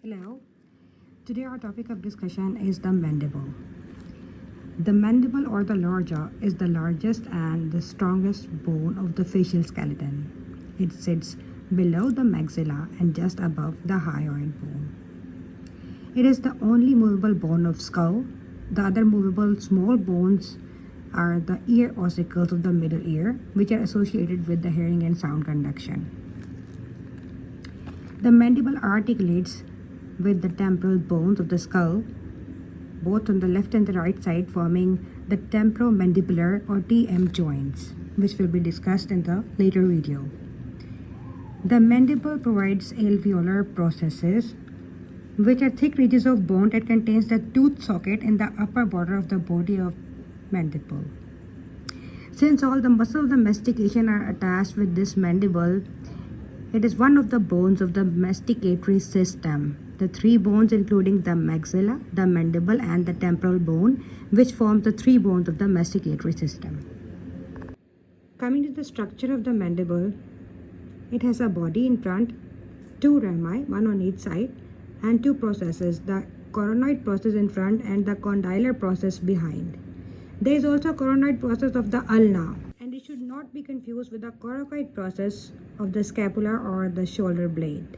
Hello. Today our topic of discussion is the mandible. The mandible or the lower jaw is the largest and the strongest bone of the facial skeleton. It sits below the maxilla and just above the hyoid bone. It is the only movable bone of skull. The other movable small bones are the ear ossicles of the middle ear, which are associated with the hearing and sound conduction. The mandible articulates with the temporal bones of the skull, both on the left and the right side, forming the temporomandibular or TM joints, which will be discussed in the later video. The mandible provides alveolar processes, which are thick ridges of bone that contains the tooth socket in the upper border of the body of mandible. Since all the muscles of the mastication are attached with this mandible, it is one of the bones of the masticatory system. The three bones including the maxilla, the mandible and the temporal bone, which form the three bones of the masticatory system. Coming to the structure of the mandible, it has a body in front, two rami, one on each side, and two processes, the coronoid process in front and the condylar process behind. There is also a coronoid process of the ulna, and it should not be confused with the coracoid process of the scapula or the shoulder blade.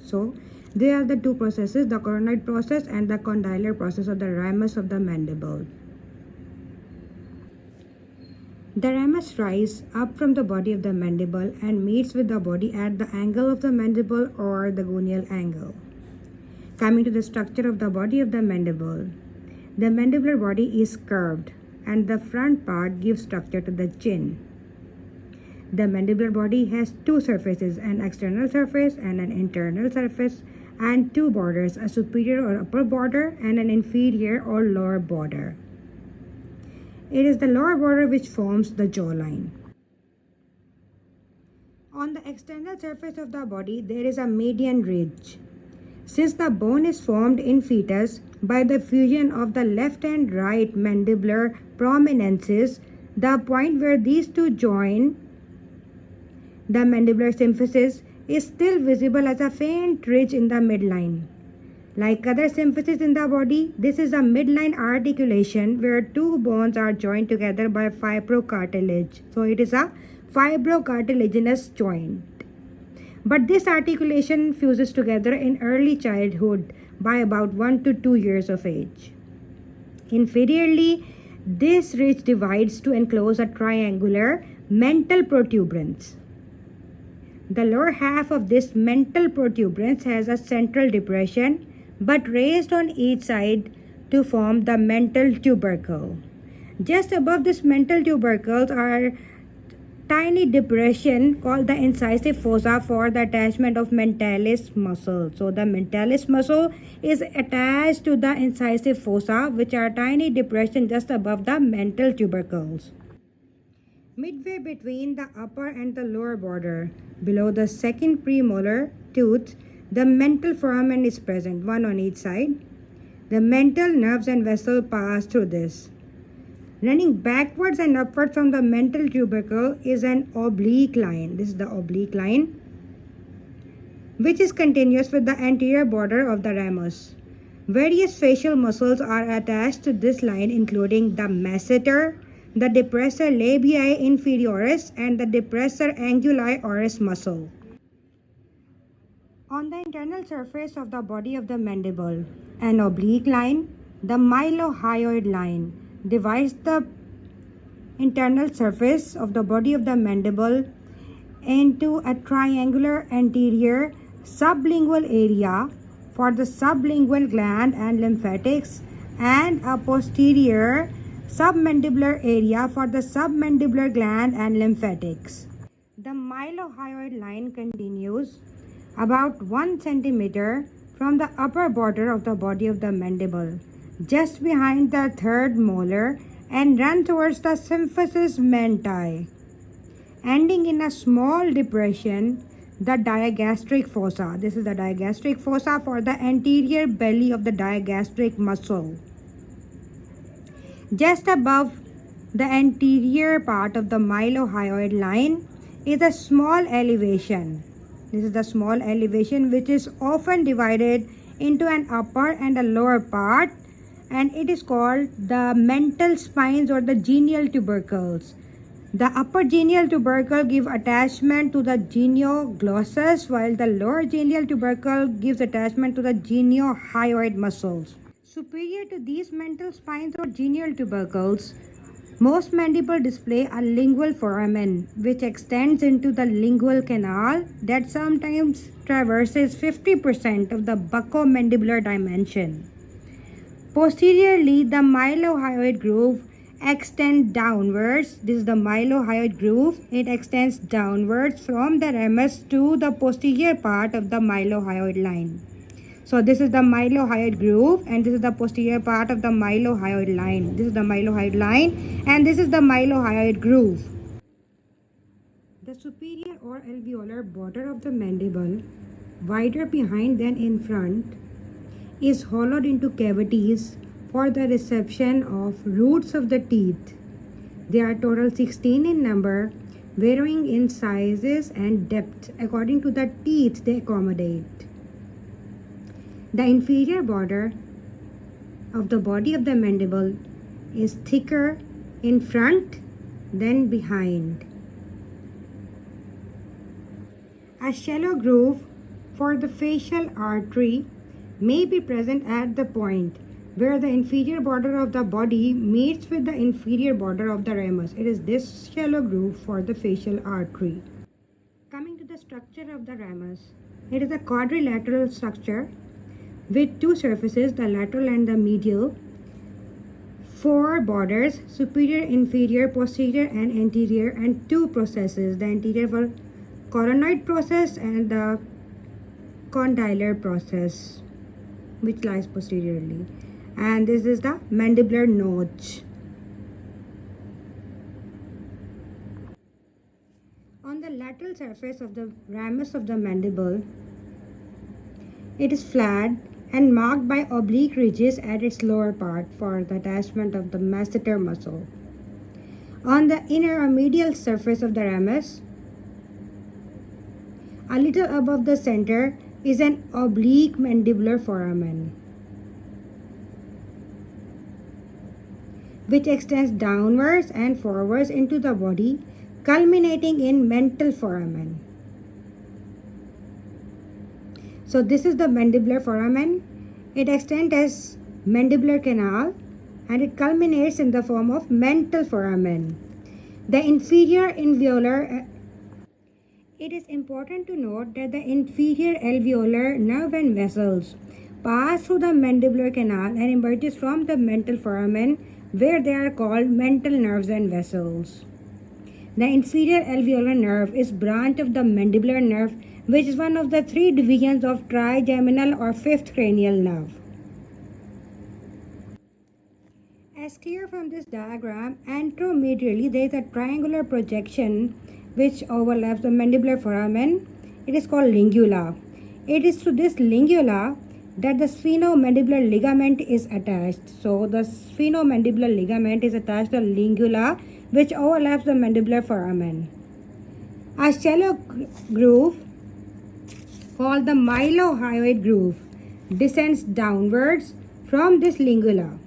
So, they are the two processes, the coronoid process and the condylar process of the ramus of the mandible. The ramus rises up from the body of the mandible and meets with the body at the angle of the mandible or the gonial angle. Coming to the structure of the body of the mandible mandibular body is curved and the front part gives structure to the chin. The mandibular body has two surfaces, an external surface and an internal surface, and two borders, a superior or upper border and an inferior or lower border. It is the lower border which forms the jawline. On the external surface of the body, there is a median ridge. Since the bone is formed in fetus by the fusion of the left and right mandibular prominences, the point where these two join, the mandibular symphysis, is still visible as a faint ridge in the midline. Like other symphysis in the body, this is a midline articulation where two bones are joined together by fibrocartilage. So it is a fibrocartilaginous joint. But this articulation fuses together in early childhood by about 1 to 2 years of age. Inferiorly, this ridge divides to enclose a triangular mental protuberance. The lower half of this mental protuberance has a central depression but raised on each side to form the mental tubercle. Just above this mental tubercles are tiny depression called the incisive fossa for the attachment of mentalis muscle. So the mentalis muscle is attached to the incisive fossa, which are tiny depression just above the mental tubercles. Midway between the upper and the lower border, below the second premolar tooth, the mental foramen is present, one on each side. The mental nerves and vessels pass through this. Running backwards and upwards from the mental tubercle is an oblique line. This is the oblique line, which is continuous with the anterior border of the ramus. Various facial muscles are attached to this line, including the masseter, the depressor labii inferioris, and the depressor anguli oris muscle. On the internal surface of the body of the mandible, an oblique line, the mylohyoid line, divides the internal surface of the body of the mandible into a triangular anterior sublingual area for the sublingual gland and lymphatics and a posterior submandibular area for the submandibular gland and lymphatics. The mylohyoid line continues about 1 centimeter from the upper border of the body of the mandible, just behind the third molar, and run towards the symphysis menti, ending in a small depression, the digastric fossa. This is the digastric fossa for the anterior belly of the digastric muscle. Just above the anterior part of the mylohyoid line is a small elevation This is the small elevation which is often divided into an upper and a lower part, and it is called the mental spines or the genial tubercles. The upper genial tubercle gives attachment to the genioglossus, while the lower genial tubercle gives attachment to the geniohyoid muscles. Superior to these mental spines or genial tubercles, most mandible display a lingual foramen which extends into the lingual canal that sometimes traverses 50% of the buccomandibular dimension. Posteriorly, the mylohyoid groove extends downwards. This is the mylohyoid groove. It extends downwards from the ramus to the posterior part of the mylohyoid line. So this is the mylohyoid groove, and this is the posterior part of the mylohyoid line. This is the mylohyoid line, and this is the mylohyoid groove. The superior or alveolar border of the mandible, wider behind than in front, is hollowed into cavities for the reception of roots of the teeth. There are total 16 in number, varying in sizes and depth according to the teeth they accommodate. The inferior border of the body of the mandible is thicker in front than behind. A shallow groove for the facial artery may be present at the point where the inferior border of the body meets with the inferior border of the ramus. It is this shallow groove for the facial artery. Coming to the structure of the ramus, it is a quadrilateral structure with two surfaces, the lateral and the medial, four borders, superior, inferior, posterior and anterior, and two processes, the anterior for coronoid process and the condylar process, which lies posteriorly. And this is the mandibular notch. On the lateral surface of the ramus of the mandible, it is flat and marked by oblique ridges at its lower part for the attachment of the masseter muscle. On the inner or medial surface of the ramus, a little above the center, is an oblique mandibular foramen, which extends downwards and forwards into the body, culminating in mental foramen. So this is the mandibular foramen. It extends as mandibular canal and it culminates in the form of mental foramen. The inferior alveolar. It is important to note that the inferior alveolar nerve and vessels pass through the mandibular canal and emerges from the mental foramen, where they are called mental nerves and vessels. The inferior alveolar nerve is branch of the mandibular nerve, which is one of the three divisions of trigeminal or fifth cranial nerve. As clear from this diagram, anteromedially there is a triangular projection which overlaps the mandibular foramen. It is called lingula. It is to this lingula that the sphenomandibular ligament is attached. So the sphenomandibular ligament is attached to the lingula which overlaps the mandibular foramen. A shallow groove called the mylohyoid groove descends downwards from this lingula.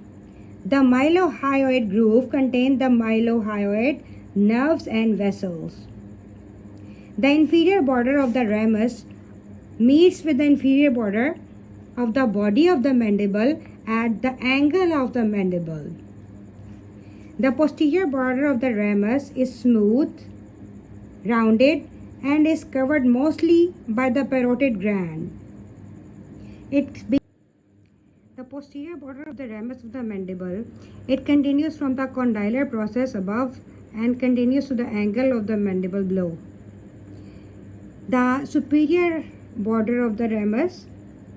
The mylohyoid groove contains the mylohyoid nerves and vessels. The inferior border of the ramus meets with the inferior border of the body of the mandible at the angle of the mandible. The posterior border of the ramus is smooth, rounded, and is covered mostly by the parotid gland. The posterior border of the ramus of the mandible, it continues from the condylar process above and continues to the angle of the mandible below. The superior border of the ramus,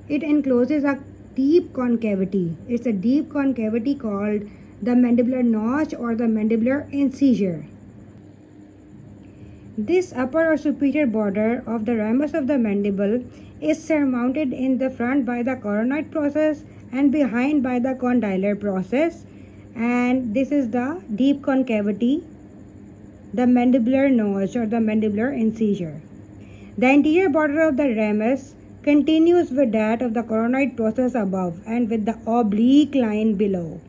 it encloses a deep concavity. It's a deep concavity called the mandibular notch or the mandibular incisure. This upper or superior border of the ramus of the mandible is surmounted in the front by the coronoid process and behind by the condylar process, and this is the deep concavity, the mandibular notch or the mandibular incisure. The anterior border of the ramus continues with that of the coronoid process above and with the oblique line below.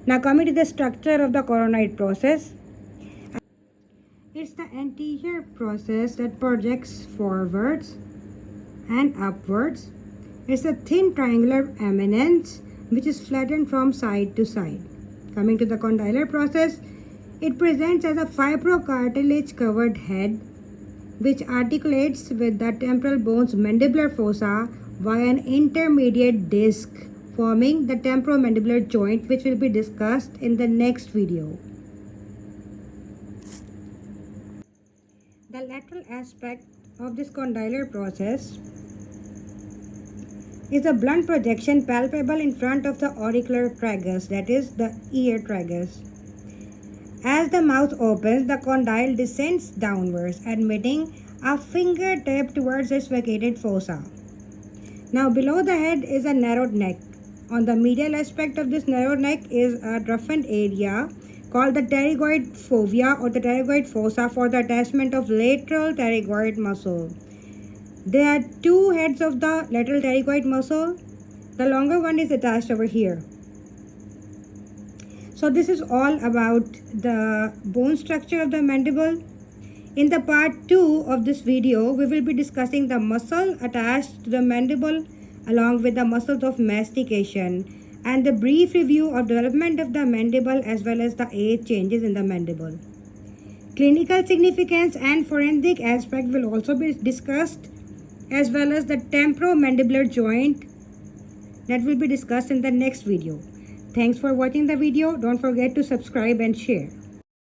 Now coming to the structure of the coronoid process. It's the anterior process that projects forwards and upwards. It's a thin triangular eminence which is flattened from side to side. Coming to the condylar process, it presents as a fibrocartilage covered head which articulates with the temporal bone's mandibular fossa via an intermediate disc forming the temporomandibular joint, which will be discussed in the next video. The lateral aspect of this condylar process is a blunt projection palpable in front of the auricular tragus, that is the ear tragus. As the mouth opens, the condyle descends downwards, admitting a fingertip towards its vacated fossa. Now below the head is a narrowed neck. On the medial aspect of this narrowed neck is a roughened area called the pterygoid fovea or the pterygoid fossa for the attachment of lateral pterygoid muscle. There are two heads of the lateral pterygoid muscle. The longer one is attached over here. So this is all about the bone structure of the mandible. In the part 2 of this video, we will be discussing the muscle attached to the mandible along with the muscles of mastication and the brief review of development of the mandible as well as the age changes in the mandible. Clinical significance and forensic aspect will also be discussed, as well as the temporomandibular joint that will be discussed in the next video. Thanks for watching the video. Don't forget to subscribe and share.